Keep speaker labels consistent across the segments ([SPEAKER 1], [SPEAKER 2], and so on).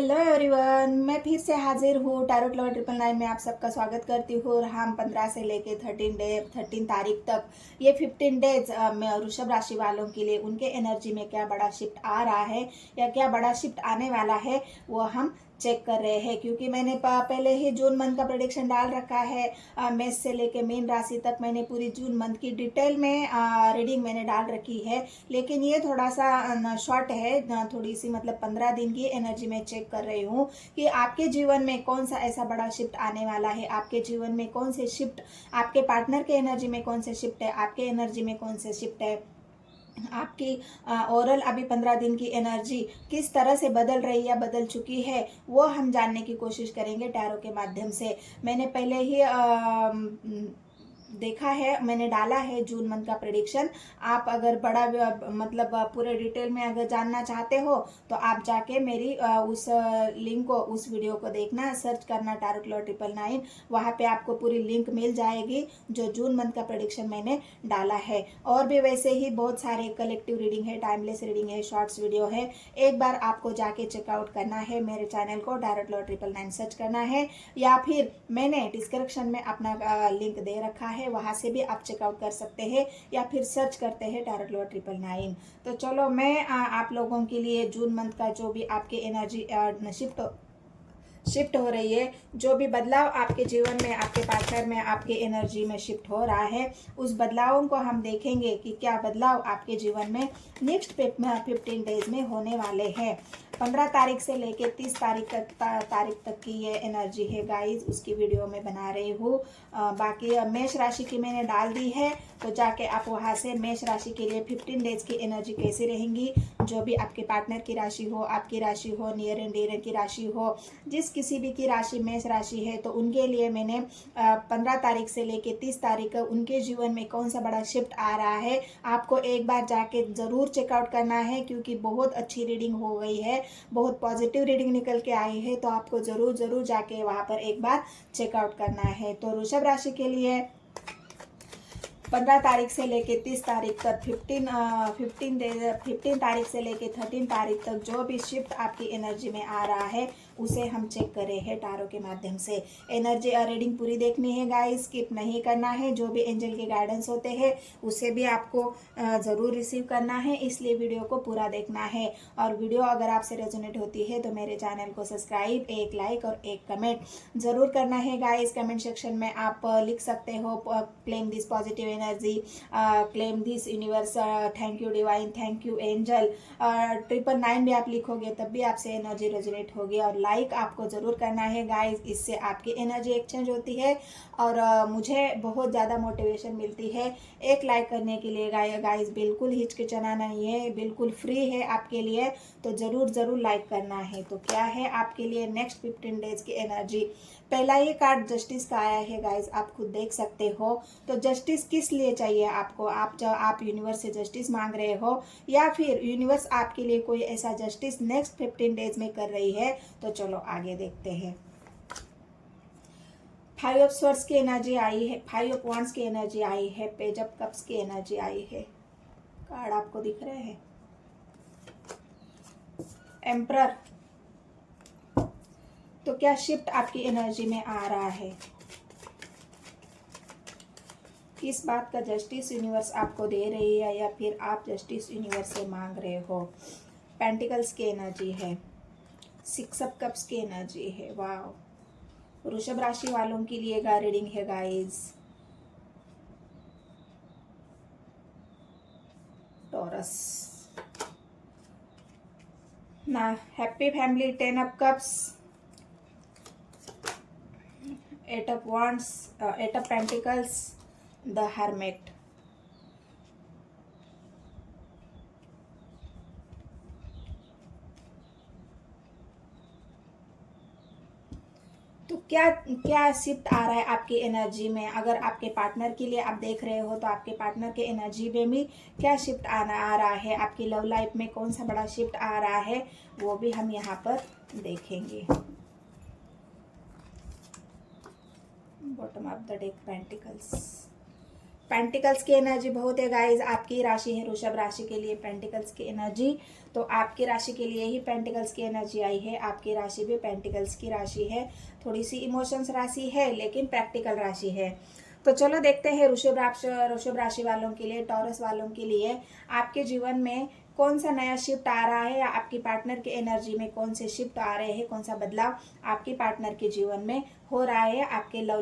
[SPEAKER 1] Hello everyone, मैं फिर से हाजिर हूँ टैरोट लवर 999 में। आप सबका स्वागत करती हूँ। और हम 15 से लेके 13 तारीख तक ये 15 डेज वृषभ राशि वालों के लिए उनके एनर्जी में क्या बड़ा शिफ्ट आ रहा है या क्या बड़ा शिफ्ट आने वाला है वो हम चेक कर रहे हैं। क्योंकि मैंने पहले ही जून मंथ का प्रेडिक्शन डाल रखा है। मेष से लेके मीन राशि तक मैंने पूरी जून मंथ की डिटेल में रीडिंग मैंने डाल रखी है। लेकिन ये थोड़ा सा शॉर्ट है, थोड़ी सी मतलब 15 दिन की एनर्जी में चेक कर रही हूँ कि आपके जीवन में कौन सा ऐसा बड़ा शिफ्ट आने वाला है। आपके जीवन में कौन से शिफ्ट, आपके पार्टनर के एनर्जी में कौन से शिफ्ट है, आपके एनर्जी में कौन से शिफ्ट है, आपकी ओवरऑल अभी 15 दिन की एनर्जी किस तरह से बदल रही या बदल चुकी है, वो हम जानने की कोशिश करेंगे टैरो के माध्यम से। मैंने पहले ही देखा है, मैंने डाला है जून मंथ का प्रेडिक्शन। आप अगर बड़ा मतलब पूरे डिटेल में अगर जानना चाहते हो तो आप जाके मेरी उस लिंक को, उस वीडियो को देखना, सर्च करना टैरोट लवर 999। वहाँ पे आपको पूरी लिंक मिल जाएगी जो जून मंथ का प्रेडिक्शन मैंने डाला है। और भी वैसे ही बहुत सारे कलेक्टिव रीडिंग है, टाइमलेस रीडिंग है, शॉर्ट्स वीडियो है। एक बार आपको जाके चेकआउट करना है मेरे चैनल को टैरोट लवर 999 सर्च करना है, या फिर मैंने डिस्क्रिप्शन में अपना लिंक दे रखा है, वहां से भी आप चेकआउट कर सकते हैं, या फिर सर्च करते हैं टैरोट लवर 999। तो चलो मैं आप लोगों के लिए जून मंथ का जो भी आपके एनर्जी शिफ्ट हो रही है, जो भी बदलाव आपके जीवन में, आपके पार्टनर में, आपके एनर्जी में शिफ्ट हो रहा है, उस बदलावों को हम देखेंगे कि क्या बदलाव आपके जीवन में नेक्स्ट 15 डेज में होने वाले हैं। 15 तारीख से लेके 30 तारीख तक की ये एनर्जी है गाइस, उसकी वीडियो में बना रही हूँ। बाकी मेष राशि की मैंने डाल दी है, तो जाके आप वहाँ से मेष राशि के लिए 15 डेज की एनर्जी कैसी रहेंगी, जो भी आपके पार्टनर की राशि हो, आपकी राशि हो, नियर एंड डियर की राशि हो, जिस किसी भी की राशि मेष राशि है, तो उनके लिए मैंने 15 तारीख से लेके 30 तारीख उनके जीवन में कौन सा बड़ा शिफ्ट आ रहा है, आपको एक बार जाके ज़रूर चेकआउट करना है। क्योंकि बहुत अच्छी रीडिंग हो गई है, बहुत पॉजिटिव रीडिंग निकल के आई है, तो आपको ज़रूर ज़रूर जाके वहाँ पर एक बार चेकआउट करना है। तो वृषभ राशि के लिए 15 तारीख से लेके 30 तारीख तक 15 तारीख से लेके 13 तारीख तक जो भी शिफ्ट आपकी एनर्जी में आ रहा है उसे हम चेक कर रहे हैं टारो के माध्यम से। एनर्जी रीडिंग पूरी देखनी है गाइस, स्किप नहीं करना है। जो भी एंजल के गाइडेंस होते हैं उसे भी आपको ज़रूर रिसीव करना है, इसलिए वीडियो को पूरा देखना है। और वीडियो अगर आपसे रेजोनेट होती है तो मेरे चैनल को सब्सक्राइब, एक लाइक और एक कमेंट ज़रूर करना है गाइस। कमेंट सेक्शन में आप लिख सकते हो claim this positive energy, claim this universe, thank you divine, thank you angel. 999 भी आप लिखोगे तब भी आपसे एनर्जी रेजोनेट होगी। और लाइक आपको ज़रूर करना है गाइस, इससे आपकी एनर्जी एक्सचेंज होती है और मुझे बहुत ज़्यादा मोटिवेशन मिलती है। एक लाइक करने के लिए गाइस बिल्कुल हिचकिचाना नहीं है, बिल्कुल फ्री है आपके लिए, तो ज़रूर ज़रूर लाइक करना है। तो क्या है आपके लिए नेक्स्ट 15 डेज की एनर्जी। पहला ही कार्ड जस्टिस का आया है गाइस, आप खुद देख सकते हो। तो जस्टिस किस लिए चाहिए आपको, आप यूनिवर्स से जस्टिस मांग रहे हो, या फिर यूनिवर्स आपके लिए कोई ऐसा जस्टिस नेक्स्ट 15 डेज में कर रही है। तो चलो आगे देखते हैं। 5 ऑफ स्वॉर्ड्स की एनर्जी आई है, 5 ऑफ वांड्स की एनर्जी आई है, पेज ऑफ कप्स की एनर्जी आई है। कार्ड आपको दिख रहे हैं, एम्परर। तो क्या शिफ्ट आपकी एनर्जी में आ रहा है, किस बात का जस्टिस यूनिवर्स आपको दे रही है, या फिर आप जस्टिस यूनिवर्स से मांग रहे हो। पेंटिकल्स की एनर्जी है, 6 ऑफ कप्स की एनर्जी है। वाह, वृषभ राशि वालों के लिए रीडिंग है गाइस। टॉरस ना, happy family, 10 of cups, 8 of wands, 8 of pentacles, the hermit. तो क्या क्या शिफ्ट आ रहा है आपकी एनर्जी में। अगर आपके पार्टनर के लिए आप देख रहे हो तो आपके पार्टनर के एनर्जी में भी क्या शिफ्ट आ रहा है, आपकी लव लाइफ में कौन सा बड़ा शिफ्ट आ रहा है, वो भी हम यहाँ पर देखेंगे। Bottom of the deck pentacles, pentacles की एनर्जी बहुत है गाइज, आपकी राशि है वृषभ राशि के लिए पेंटिकल्स की एनर्जी। तो आपकी राशि के लिए ही पेंटिकल्स की एनर्जी आई है, आपकी राशि भी पेंटिकल्स की राशि है, थोड़ी सी इमोशंस राशि है लेकिन प्रैक्टिकल राशि है। तो चलो देखते हैं वृषभ राशि वालों के लिए, टॉरस वालों के लिए आपके जीवन में कौन सा नया शिफ्ट आ रहा है, या आपकी पार्टनर के एनर्जी में कौन से शिफ्ट आ रहे हैं, कौन सा बदलाव आपकी पार्टनर के जीवन में हो रहा है, आपके लव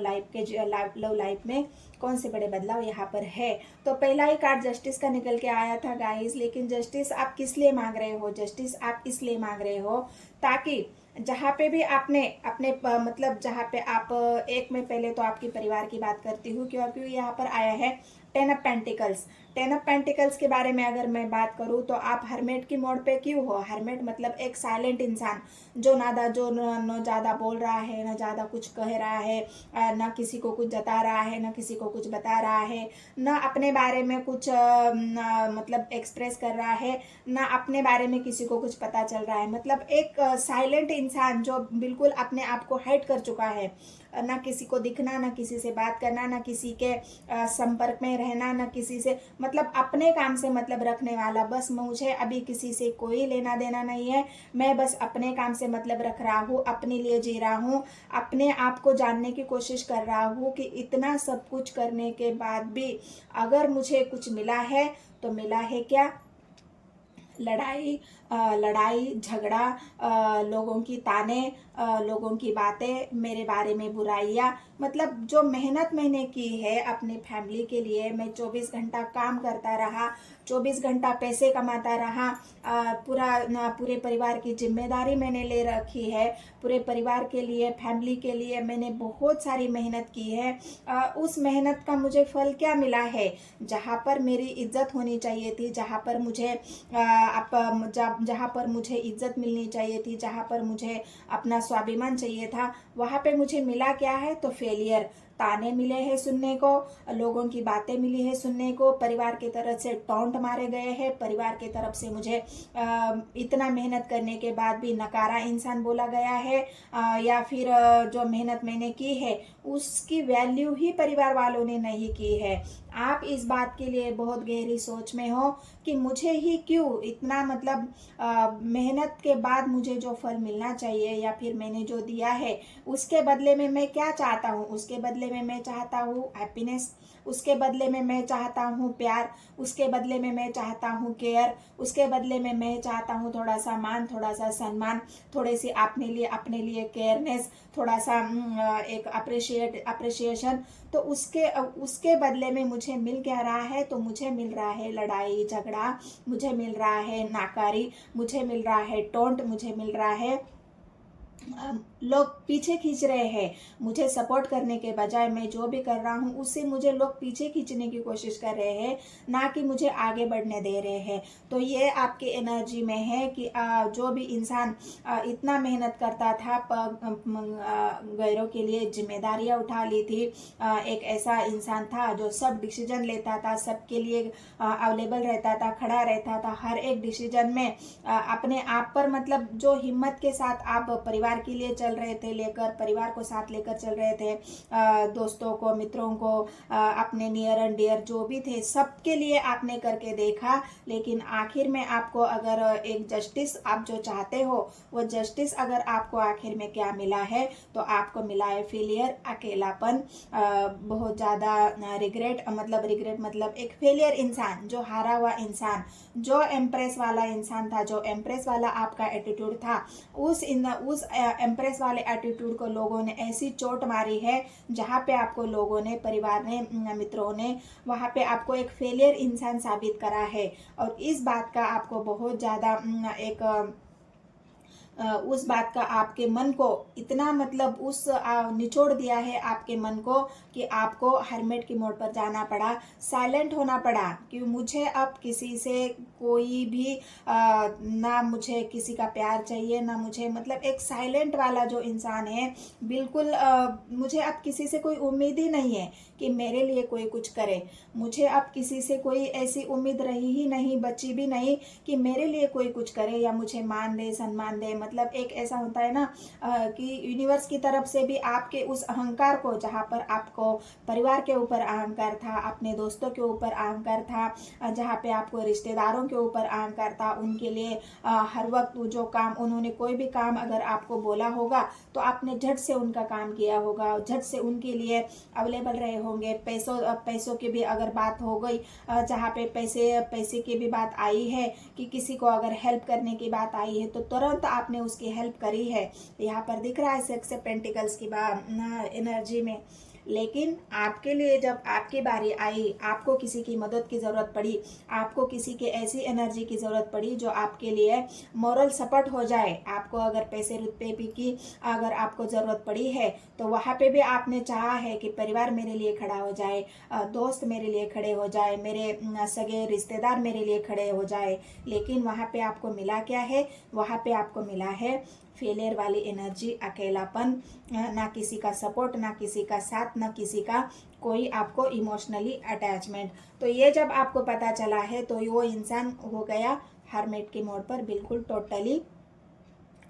[SPEAKER 1] लाइफ में कौन से बड़े बदलाव यहाँ पर है। तो पहला ही कार्ड जस्टिस का निकल के आया था गाइस, लेकिन जस्टिस आप किस लिए मांग रहे हो, जस्टिस आप इसलिए मांग रहे हो ताकि जहाँ पे भी आपने अपने मतलब जहाँ पे आप एक में, पहले तो आपके परिवार की बात करती हूँ क्योंकि यहाँ पर आया है 10 ऑफ पेंटिकल्स। 10 ऑफ पेंटिकल्स के बारे में अगर मैं बात करूँ तो आप हरमेट की मोड पे क्यों हो। हरमेट मतलब एक साइलेंट इंसान जो न ज़्यादा बोल रहा है, न ज़्यादा कुछ कह रहा है, न किसी को कुछ जता रहा है, न किसी को कुछ बता रहा है, न अपने बारे में कुछ मतलब एक्सप्रेस कर रहा है, न अपने बारे में किसी को कुछ पता चल रहा है। मतलब एक साइलेंट इंसान जो बिल्कुल अपने आप को हाइड कर चुका है, ना किसी को दिखना, ना किसी से बात करना, ना किसी के संपर्क में रहना, ना किसी से मतलब अपने काम से मतलब रखने वाला। बस मुझे अभी किसी से कोई लेना देना नहीं है, मैं बस अपने काम से मतलब रख रहा हूँ, अपने लिए जी रहा हूँ, अपने आप को जानने की कोशिश कर रहा हूँ कि इतना सब कुछ करने के बाद भी अगर मुझे कुछ मिला है तो मिला है क्या, लड़ाई झगड़ा, लोगों की ताने, लोगों की बातें, मेरे बारे में बुराइयाँ। मतलब जो मेहनत मैंने की है अपने फैमिली के लिए, मैं 24 घंटा काम करता रहा, 24 घंटा पैसे कमाता रहा, पूरे परिवार की जिम्मेदारी मैंने ले रखी है, पूरे परिवार के लिए, फैमिली के लिए मैंने बहुत सारी मेहनत की है। उस मेहनत का मुझे फल क्या मिला है, जहाँ पर मेरी इज्जत होनी चाहिए थी, जहाँ पर मुझे जहाँ पर मुझे इज्जत मिलनी चाहिए थी, जहाँ पर मुझे अपना स्वाभिमान चाहिए था, वहाँ पे मुझे मिला क्या है, तो फेलियर। ताने मिले हैं सुनने को, लोगों की बातें मिली है सुनने को, परिवार की तरफ से टॉन्ट मारे गए हैं, परिवार की तरफ से मुझे इतना मेहनत करने के बाद भी नकारा इंसान बोला गया है, या फिर जो मेहनत मैंने की है उसकी वैल्यू ही परिवार वालों ने नहीं की है। आप इस बात के लिए बहुत गहरी सोच में हो कि मुझे ही क्यों इतना मतलब मेहनत के बाद मुझे जो फल मिलना चाहिए, या फिर मैंने जो दिया है उसके बदले में मैं क्या चाहता हूँ, उसके बदले में मैं चाहता हूँ हैप्पीनेस, उसके बदले में मैं चाहता हूँ प्यार, उसके बदले में मैं चाहता हूँ केयर, उसके बदले में मैं चाहता हूँ थोड़ा सा मान, थोड़ा सा सम्मान, थोड़ी सी अपने लिए केयरनेस, थोड़ा सा एक अप्रिशिएशन। तो उसके बदले में मुझे मिल क्या रहा है, तो मुझे मिल रहा है लड़ाई झगड़ा, मुझे मिल रहा है नाकारी, मुझे मिल रहा है टोंट, मुझे मिल रहा है लोग पीछे खींच रहे हैं। मुझे सपोर्ट करने के बजाय मैं जो भी कर रहा हूँ उससे मुझे लोग पीछे खींचने की कोशिश कर रहे हैं, ना कि मुझे आगे बढ़ने दे रहे हैं। तो ये आपकी एनर्जी में है कि जो भी इंसान इतना मेहनत करता था, गैरों के लिए जिम्मेदारियां उठा ली थी, एक ऐसा इंसान था जो सब डिसीजन लेता था, सबके लिए अवेलेबल रहता था, खड़ा रहता था हर एक डिसीजन में, अपने आप पर मतलब जो हिम्मत के साथ आप परिवार के लिए चल रहे थे, लेकर परिवार को साथ लेकर चल रहे थे, दोस्तों को, मित्रों को, अपने नियर एंड डियर जो भी थे सबके लिए आपने करके देखा। लेकिन आखिर में आपको अगर एक जस्टिस आप जो चाहते हो, वो जस्टिस अगर आपको आखिर में क्या मिला है, तो आपको मिला है फेलियर, अकेलापन, बहुत ज़्यादा रिग्रेट मतलब एक फेलियर इंसान, जो हारा हुआ इंसान, जो एम्प्रेस वाला इंसान था, जो एम्प्रेस वाला आपका एटीट्यूड था, उस एम्प्रेस वाले एटीट्यूड को लोगों ने ऐसी चोट मारी है, जहाँ पे आपको लोगों ने, परिवार ने, मित्रों ने, वहाँ पे आपको एक फेलियर इंसान साबित करा है। और इस बात का आपको बहुत ज़्यादा उस बात का आपके मन को इतना मतलब निचोड़ दिया है आपके मन को, कि आपको हरमेट की मोड पर जाना पड़ा, साइलेंट होना पड़ा, कि मुझे अब किसी से कोई भी ना मुझे किसी का प्यार चाहिए, ना मुझे मतलब एक साइलेंट वाला जो इंसान है, बिल्कुल मुझे अब किसी से कोई उम्मीद ही नहीं है कि मेरे लिए कोई कुछ करे। मुझे अब किसी से कोई ऐसी उम्मीद रही ही नहीं, बची भी नहीं कि मेरे लिए कोई कुछ करे या मुझे मान दे, सम्मान दे, मतलब एक ऐसा होता है ना कि यूनिवर्स की तरफ से भी आपके उस अहंकार को, जहाँ पर आपको परिवार के ऊपर अहंकार था, अपने दोस्तों के ऊपर अहंकार था, जहाँ पे आपको रिश्तेदारों के ऊपर अहंकार था, उनके लिए हर वक्त जो काम, उन्होंने कोई भी काम अगर आपको बोला होगा तो आपने झट से उनका काम किया होगा, झट से उनके लिए अवेलेबल रहे होंगे। पैसों की भी अगर बात हो गई, जहाँ पे पैसे की भी बात आई है कि किसी को अगर हेल्प करने की बात आई है तो तुरंत आपने उसकी हेल्प करी है। यहाँ पर दिख रहा है 6 पेंटिकल्स की एनर्जी में। लेकिन आपके लिए जब आपकी बारी आई, आपको किसी की मदद की ज़रूरत पड़ी, आपको किसी के ऐसी एनर्जी की ज़रूरत पड़ी जो आपके लिए मॉरल सपोर्ट हो जाए, आपको अगर पैसे रुपए भी की अगर आपको ज़रूरत पड़ी है तो वहाँ पे भी आपने चाहा है कि परिवार मेरे लिए खड़ा हो जाए, दोस्त मेरे लिए खड़े हो जाए, मेरे सगे रिश्तेदार मेरे लिए खड़े हो जाए। लेकिन वहाँ पे आपको मिला क्या है? वहाँ पे आपको मिला है फेलियर वाली एनर्जी, अकेलापन, ना किसी का सपोर्ट, ना किसी का साथ, ना किसी का कोई आपको इमोशनली अटैचमेंट। तो ये जब आपको पता चला है तो वो इंसान हो गया हर्मिट के मोड पर, बिल्कुल टोटली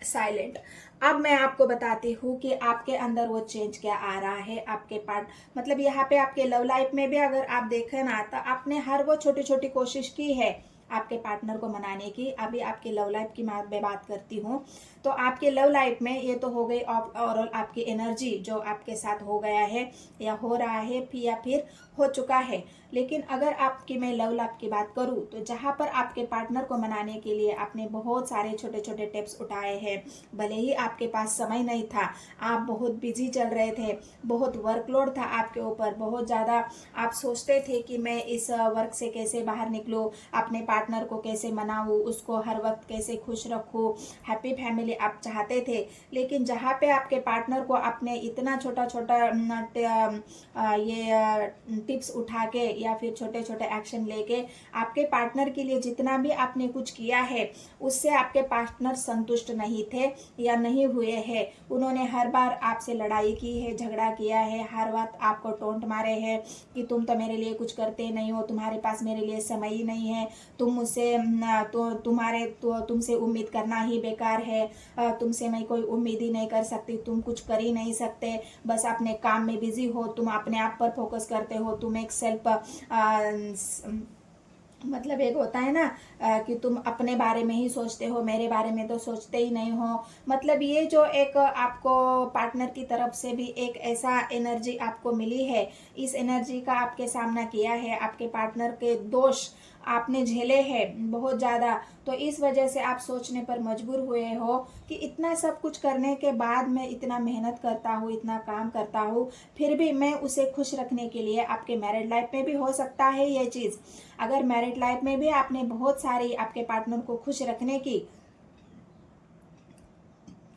[SPEAKER 1] साइलेंट। अब मैं आपको बताती हूँ कि आपके अंदर वो चेंज क्या आ रहा है। आपके पार्ट मतलब यहाँ पे आपके लव लाइफ में भी अगर आप देखें ना तो आपने हर वो छोटी छोटी कोशिश की है आपके पार्टनर को मनाने की। अभी आपके लव लाइफ की मैं बात करती हूँ तो आपके लव लाइफ में ये तो हो गई ओवरऑल आपकी एनर्जी जो आपके साथ हो गया है या हो रहा है या फिर हो चुका है। लेकिन अगर आपकी मैं लव लाइफ की बात करूँ तो जहाँ पर आपके पार्टनर को मनाने के लिए आपने बहुत सारे छोटे छोटे टिप्स उठाए हैं। भले ही आपके पास समय नहीं था, आप बहुत बिजी चल रहे थे, बहुत वर्कलोड था आपके ऊपर, बहुत ज़्यादा आप सोचते थे कि मैं इस वर्क से कैसे बाहर निकलूँ, अपने पार्टनर को कैसे मनाऊँ, उसको हर वक्त कैसे खुश रखूँ, हैप्पी फैमिली आप चाहते थे। लेकिन जहाँ पे आपके पार्टनर को आपने इतना छोटा छोटा ये टिप्स उठा के या फिर छोटे छोटे एक्शन लेके आपके पार्टनर के लिए जितना भी आपने कुछ किया है उससे आपके पार्टनर संतुष्ट नहीं थे या नहीं हुए हैं। उन्होंने हर बार आपसे लड़ाई की है, झगड़ा किया है, हर वक्त आपको टोंट मारे हैं कि तुम तो मेरे लिए कुछ करते नहीं हो, तुम्हारे पास मेरे लिए समय ही नहीं है, तुम मुझसे तुमसे उम्मीद करना ही बेकार है, तुमसे मैं कोई उम्मीद ही नहीं कर सकती, तुम कुछ कर ही नहीं सकते, बस अपने काम में बिजी हो, तुम अपने आप पर फोकस करते हो, तुम एक मतलब एक होता है ना कि तुम अपने बारे में ही सोचते हो, मेरे बारे में तो सोचते ही नहीं हो। मतलब ये जो एक आपको पार्टनर की तरफ से भी एक ऐसा एनर्जी आपको मिली है, इस एनर्जी का आपके सामना किया है, आपके पार्टनर के दोष आपने झेले हैं बहुत ज़्यादा। तो इस वजह से आप सोचने पर मजबूर हुए हो कि इतना सब कुछ करने के बाद मैं इतना मेहनत करता हूँ, इतना काम करता हूँ, फिर भी मैं उसे खुश रखने के लिए, आपके मैरिड लाइफ में भी हो सकता है ये चीज़, अगर मैरिड लाइफ में भी आपने बहुत सारी आपके पार्टनर को खुश रखने की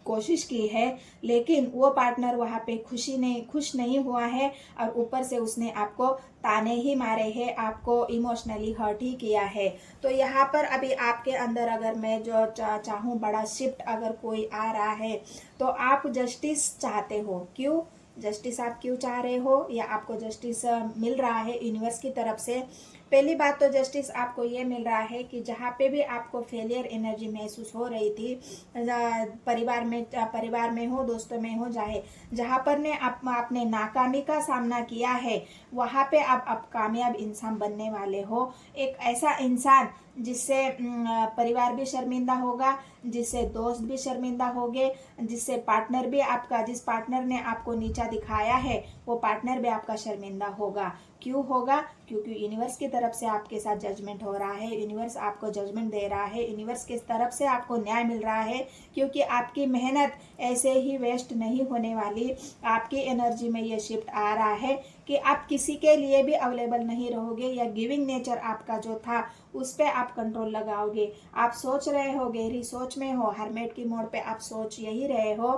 [SPEAKER 1] कोशिश की है लेकिन वो पार्टनर वहाँ पे खुश नहीं हुआ है और ऊपर से उसने आपको ताने ही मारे हैं, आपको इमोशनली हर्ट ही किया है। तो यहाँ पर अभी आपके अंदर अगर मैं जो चाहूँ बड़ा शिफ्ट अगर कोई आ रहा है तो आप जस्टिस चाहते हो। क्यों जस्टिस आप क्यों चाह रहे हो या आपको जस्टिस मिल रहा है यूनिवर्स की तरफ से? पहली बात तो जस्टिस आपको ये मिल रहा है कि जहाँ पे भी आपको फेलियर एनर्जी महसूस हो रही थी, परिवार में हो, दोस्तों में हो, चाहे जहाँ पर ने आपने नाकामी का सामना किया है वहाँ पे आप कामयाब इंसान बनने वाले हो। एक ऐसा इंसान जिससे परिवार भी शर्मिंदा होगा, जिससे दोस्त भी शर्मिंदा होंगे, जिससे पार्टनर भी आपका, जिस पार्टनर ने आपको नीचा दिखाया है वो पार्टनर भी आपका शर्मिंदा होगा। क्यों होगा? क्योंकि यूनिवर्स की तरफ से आपके साथ जजमेंट हो रहा है, यूनिवर्स आपको जजमेंट दे रहा है, यूनिवर्स की तरफ से आपको न्याय मिल रहा है, क्योंकि आपकी मेहनत ऐसे ही वेस्ट नहीं होने वाली। आपकी एनर्जी में ये शिफ्ट आ रहा है कि आप किसी के लिए भी अवेलेबल नहीं रहोगे या गिविंग नेचर आपका जो था उस पर आप कंट्रोल लगाओगे। आप सोच रहे हो, गहरी सोच में हो, हर्मिट की मोड पे आप सोच यही रहे हो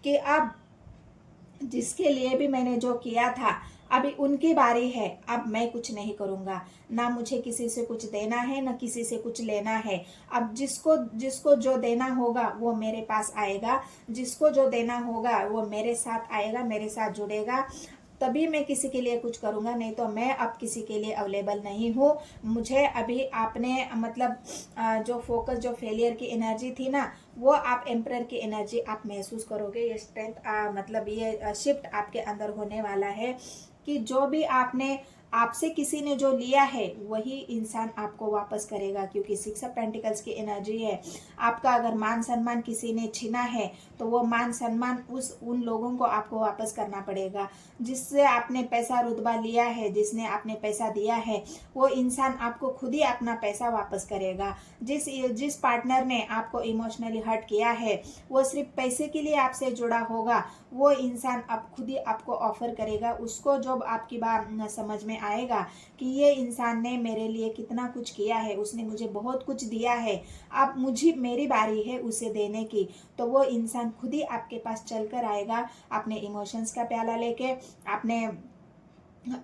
[SPEAKER 1] कि अब जिसके लिए भी मैंने जो किया था अभी उनकी बारी है, अब मैं कुछ नहीं करूँगा, ना मुझे किसी से कुछ देना है ना किसी से कुछ लेना है। अब जिसको जो देना होगा वो मेरे पास आएगा, जिसको जो देना होगा वो मेरे साथ आएगा, मेरे साथ जुड़ेगा। तभी मैं किसी के लिए कुछ करूँगा, नहीं तो मैं अब किसी के लिए अवेलेबल नहीं हूँ। मुझे अभी आपने मतलब जो फोकस, जो फेलियर की एनर्जी थी ना, वो आप एम्परर की एनर्जी आप महसूस करोगे। ये स्ट्रेंथ मतलब ये शिफ्ट आपके अंदर होने वाला है कि जो भी आपने आपसे किसी ने जो लिया है वही इंसान आपको वापस करेगा, क्योंकि 6 ऑफ पेंटिकल्स की एनर्जी है। आपका अगर मान सम्मान किसी ने छीना है तो वो मान सम्मान उन लोगों को आपको वापस करना पड़ेगा। जिससे आपने पैसा रुतबा लिया है, जिसने आपने पैसा दिया है, वो इंसान आपको खुद ही अपना पैसा वापस करेगा। जिस पार्टनर ने आपको इमोशनली हर्ट किया है, वो सिर्फ पैसे के लिए आपसे जुड़ा होगा, वो इंसान अब खुद ही आपको ऑफर करेगा। उसको जब आपकी बात समझ में आएगा कि ये इंसान ने मेरे लिए कितना कुछ किया है, उसने मुझे बहुत कुछ दिया है, अब मुझे मेरी बारी है उसे देने की, तो वो इंसान खुद ही आपके पास चल कर आएगा अपने इमोशंस का प्याला लेके, अपने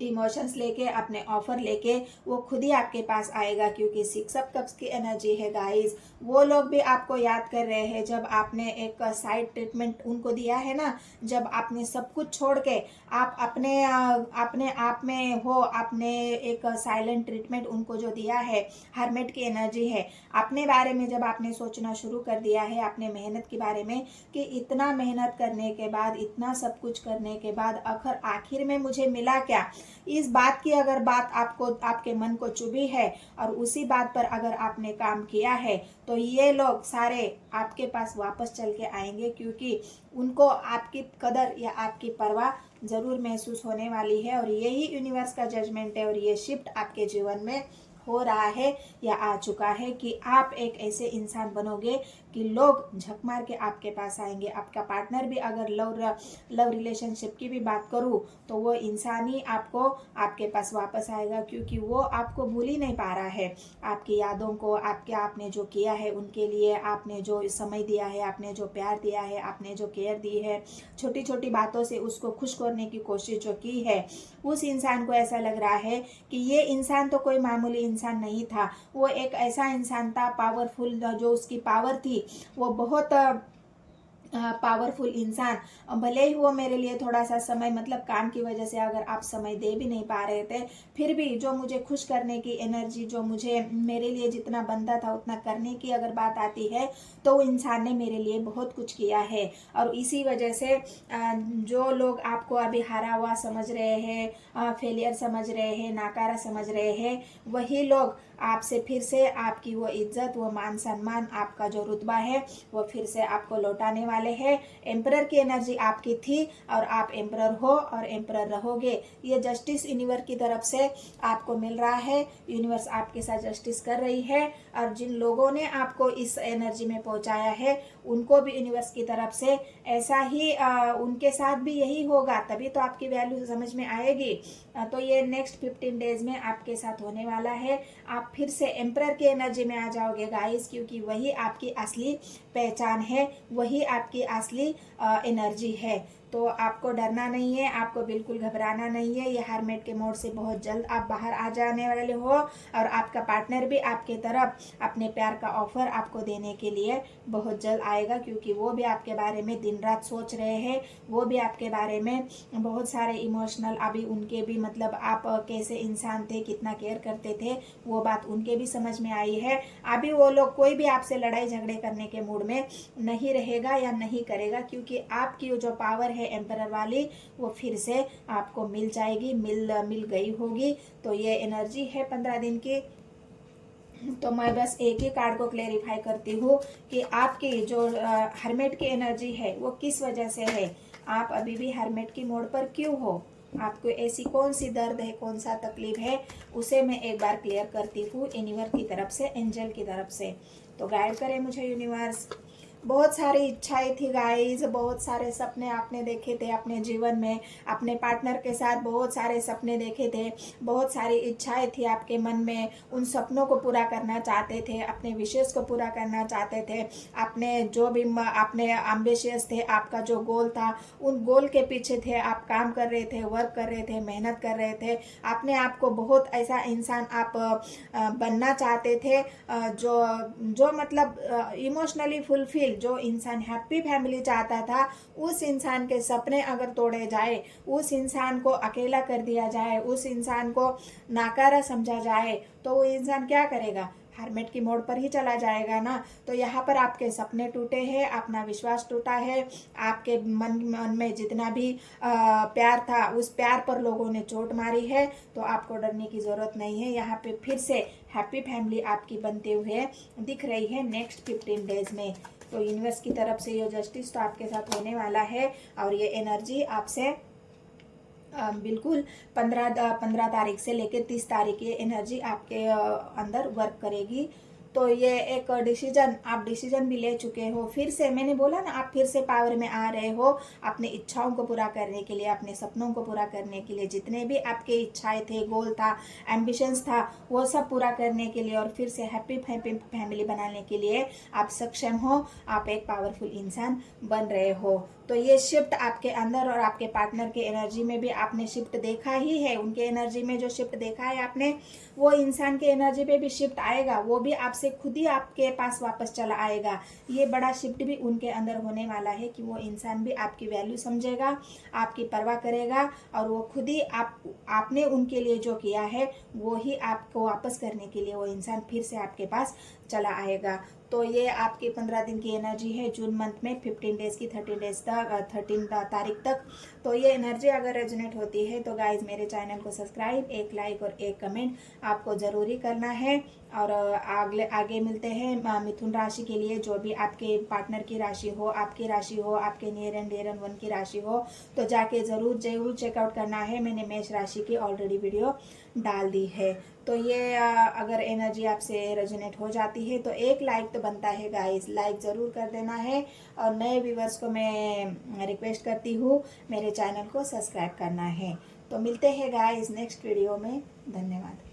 [SPEAKER 1] इमोशंस लेके, अपने ऑफर लेके वो खुद ही आपके पास आएगा। क्योंकि 6 ऑफ कप्स की एनर्जी है गाइस। वो लोग भी आपको याद कर रहे हैं जब आपने एक साइड ट्रीटमेंट उनको दिया है ना, जब आपने सब कुछ छोड़ के आप अपने आप में हो, आपने एक साइलेंट ट्रीटमेंट उनको जो दिया है, हरमेट की एनर्जी है। अपने बारे में जब आपने सोचना शुरू कर दिया है, अपने मेहनत के बारे में, कि इतना मेहनत करने के बाद, इतना सब कुछ करने के बाद आखिर में मुझे मिला क्या, इस बात की अगर बात आपको, आपके मन को चुभी है और उसी बात पर अगर आपने काम किया है, तो ये लोग सारे आपके पास वापस चल के आएंगे। क्योंकि उनको आपकी कदर या आपकी परवाह जरूर महसूस होने वाली है। और यही यूनिवर्स का जजमेंट है और ये शिफ्ट आपके जीवन में हो रहा है या आ चुका है कि आप एक ऐसे इंसान बनोगे कि लोग झक मार के आपके पास आएंगे। आपका पार्टनर भी, अगर लव रिलेशनशिप की भी बात करूँ, तो वो इंसान ही आपको आपके पास वापस आएगा। क्योंकि वो आपको भूल ही नहीं पा रहा है, आपकी यादों को, आपने जो किया है उनके लिए, आपने जो समय दिया है, आपने जो प्यार दिया है, आपने जो केयर दी है, छोटी छोटी बातों से उसको खुश करने की कोशिश जो की है, उस इंसान को ऐसा लग रहा है कि ये इंसान तो कोई मामूली इंसान नहीं था, वो एक ऐसा इंसान था पावरफुल, जो उसकी पावर थी वो बहुत पावरफुल इंसान। भले ही वो मेरे लिए थोड़ा सा समय, मतलब काम की वजह से अगर आप समय दे भी नहीं पा रहे थे, फिर भी जो मुझे खुश करने की एनर्जी, जो मुझे मेरे लिए जितना बनता था उतना करने की अगर बात आती है, तो वो इंसान ने मेरे लिए बहुत कुछ किया है। और इसी वजह से जो लोग आपको अभी हारा हुआ समझ रहे हैं, फेलियर समझ रहे हैं, नाकारा समझ रहे हैं, वही लोग आपसे फिर से आपकी वो इज्जत, वो मान सम्मान, आपका जो रुतबा है वो फिर से आपको लौटाने वाले हैं। एम्परर की एनर्जी आपकी थी और आप एम्परर हो और एम्परर रहोगे। ये जस्टिस यूनिवर्स की तरफ से आपको मिल रहा है। यूनिवर्स आपके साथ जस्टिस कर रही है और जिन लोगों ने आपको इस एनर्जी में पहुंचाया है उनको भी यूनिवर्स की तरफ से ऐसा ही उनके साथ भी यही होगा, तभी तो आपकी वैल्यू समझ में आएगी। तो ये नेक्स्ट 15 डेज में आपके साथ होने वाला है। आप फिर से एम्परर की एनर्जी में आ जाओगे गाइस, क्योंकि वही आपकी असली पहचान है, वही आपकी असली एनर्जी है। तो आपको डरना नहीं है, आपको बिल्कुल घबराना नहीं है। ये हरमेट के मोड से बहुत जल्द आप बाहर आ जाने वाले हो और आपका पार्टनर भी आपके तरफ अपने प्यार का ऑफर आपको देने के लिए बहुत जल्द आएगा। क्योंकि वो भी आपके बारे में दिन रात सोच रहे हैं, वो भी आपके बारे में बहुत सारे इमोशनल, अभी उनके भी मतलब आप कैसे इंसान थे, कितना केयर करते थे, वो बात उनके भी समझ में आई है। अभी वो लोग कोई भी आपसे लड़ाई झगड़े करने के मूड में नहीं रहेगा या नहीं करेगा, क्योंकि आपकी जो पावर है एम्परर वाली वो फिर से आपको मिल जाएगी, मिल गई होगी। तो ये एनर्जी है 15 दिन की। तो मैं बस एक ही कार्ड को क्लेरिफाई करती हूँ कि आपकी जो हरमेट की एनर्जी है वो किस वजह से है, आप अभी भी हरमेट की मोड पर क्यों हो, आपको ऐसी कौन सी दर्द है, कौन सा तकलीफ है, उसे मैं एक बार क्लियर करती हूँ यूनिवर्स की तरफ से, एंजल की तरफ से। तो गाइड करे मुझे यूनिवर्स। बहुत सारी इच्छाएं थी गाइस, बहुत सारे सपने आपने देखे थे अपने जीवन में, अपने पार्टनर के साथ बहुत सारे सपने देखे थे, बहुत सारी इच्छाएं थी आपके मन में, उन सपनों को पूरा करना चाहते थे, अपने विशेष को पूरा करना चाहते थे, अपने जो भी अपने एम्बिशियस थे, आपका जो गोल था उन गोल के पीछे थे, आप काम कर रहे थे, वर्क कर रहे थे, मेहनत कर रहे थे, अपने आप को बहुत ऐसा इंसान आप बनना चाहते थे जो मतलब इमोशनली फुलफिल, फिर जो इंसान हैप्पी फैमिली चाहता था, उस इंसान के सपने अगर तोड़े जाए, उस इंसान को अकेला कर दिया जाए, उस इंसान को नाकारा समझा जाए, तो वो इंसान क्या करेगा? हरमेट की मोड़ पर ही चला जाएगा ना। तो यहाँ पर आपके सपने टूटे हैं, अपना विश्वास टूटा है, आपके मन में जितना भी प्यार था उस प्यार पर लोगों ने चोट मारी है। तो आपको डरने की ज़रूरत नहीं है। यहाँ पे फिर से हैप्पी फैमिली आपकी बनते हुए दिख रही है नेक्स्ट 15 डेज में। तो यूनिवर्स की तरफ से ये जस्टिस तो आपके साथ होने वाला है और ये एनर्जी आपसे बिल्कुल 15 तारीख से लेकर 30 तारीख ये एनर्जी आपके अंदर वर्क करेगी। तो ये एक आप डिसीजन भी ले चुके हो। फिर से मैंने बोला ना, आप फिर से पावर में आ रहे हो अपनी इच्छाओं को पूरा करने के लिए, अपने सपनों को पूरा करने के लिए। जितने भी आपके इच्छाएं थे, गोल था, एम्बिशंस था, वो सब पूरा करने के लिए और फिर से हैप्पी फैमिली बनाने के लिए आप सक्षम हो। आप एक पावरफुल इंसान बन रहे हो। तो ये शिफ्ट आपके अंदर और आपके पार्टनर के एनर्जी में भी आपने शिफ्ट देखा ही है। उनके एनर्जी में जो शिफ्ट देखा है आपने, वो इंसान के एनर्जी पे भी शिफ्ट आएगा। वो भी आपसे खुद ही आपके पास वापस चला आएगा। ये बड़ा शिफ्ट भी उनके अंदर होने वाला है कि वो इंसान भी आपकी वैल्यू समझेगा, आपकी परवाह करेगा और वो खुद ही आपने उनके लिए जो किया है वो ही आपको वापस करने के लिए वो इंसान फिर से आपके पास चला आएगा। तो ये आपकी 15 दिन की एनर्जी है जून मंथ में, 15 डेज की, 30 डेज तक, 13 तारीख तक। तो ये एनर्जी अगर रेजोनेट होती है तो गाइज मेरे चैनल को सब्सक्राइब, एक लाइक और एक कमेंट आपको ज़रूरी करना है। और आगे मिलते हैं मिथुन राशि के लिए। जो भी आपके पार्टनर की राशि हो, आपकी राशि हो, आपके नियर एंड डियर वन की राशि हो, तो जाके ज़रूर चेकआउट करना है। मैंने मेष राशि की ऑलरेडी वीडियो डाल दी है। तो ये अगर एनर्जी आपसे रेजोनेट हो जाती है तो एक लाइक तो बनता है गाइस, लाइक ज़रूर कर देना है। और नए व्यूवर्स को मैं रिक्वेस्ट करती हूँ मेरे चैनल को सब्सक्राइब करना है। तो मिलते हैं गाइस नेक्स्ट वीडियो में। धन्यवाद।